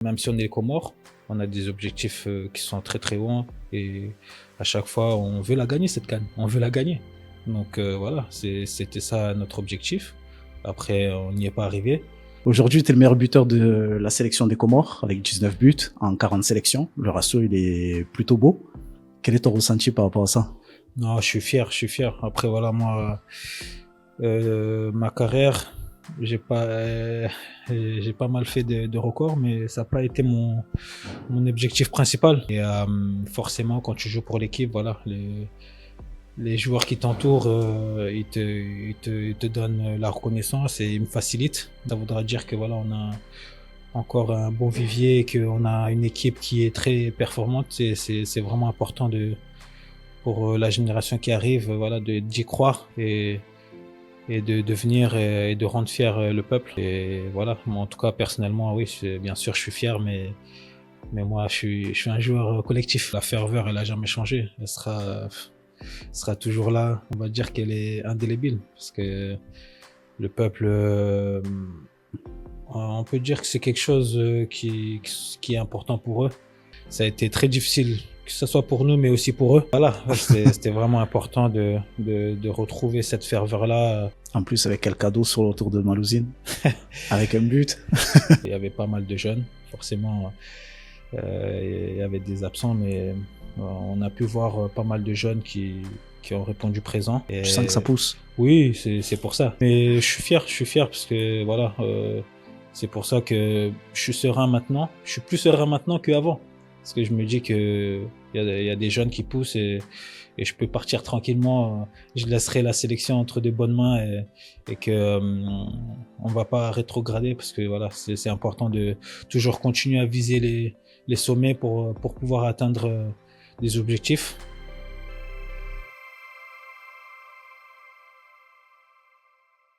Même si on est les Comores, on a des objectifs qui sont très très hauts et à chaque fois on veut la gagner cette CAN, on veut la gagner. Donc voilà, c'était ça notre objectif. Après, on n'y est pas arrivé. Aujourd'hui, tu es le meilleur buteur de la sélection des Comores avec 19 buts en 40 sélections. Le ratio, il est plutôt beau. Quel est ton ressenti par rapport à ça? Non, je suis fier, je suis fier. Après voilà, moi, ma carrière, j'ai pas mal fait de records, mais ça n'a pas été mon objectif principal. Et forcément, quand tu joues pour l'équipe, voilà, les joueurs qui t'entourent, ils te donnent la reconnaissance et ils me facilitent. Ça voudra dire que voilà, on a encore un bon vivier et qu'on a une équipe qui est très performante. C'est vraiment important pour la génération qui arrive, voilà, d'y croire et de venir et de rendre fier le peuple. Et voilà, moi, en tout cas, personnellement, oui, bien sûr, je suis fier, mais moi, je suis un joueur collectif. La ferveur, elle a jamais changé. Elle sera toujours là. On va dire qu'elle est indélébile parce que le peuple, on peut dire que c'est quelque chose qui est important pour eux. Ça a été très difficile, que ce soit pour nous, mais aussi pour eux. Voilà, c'était vraiment important de retrouver cette ferveur-là. En plus, avec quel cadeau sur le retour de Malouzine, avec un but. Il y avait pas mal de jeunes, forcément. Il y avait des absents, mais on a pu voir pas mal de jeunes qui ont répondu présent. Et Je sens que ça pousse. oui, c'est pour ça. Mais je suis fier parce que voilà, c'est pour ça que je suis serein maintenant. Je suis plus serein maintenant qu'avant. Parce que je me dis que il y a des jeunes qui poussent et je peux partir tranquillement. Je laisserai la sélection entre de bonnes mains et que on va pas rétrograder parce que voilà, c'est important de toujours continuer à viser les sommets pour pouvoir atteindre des objectifs.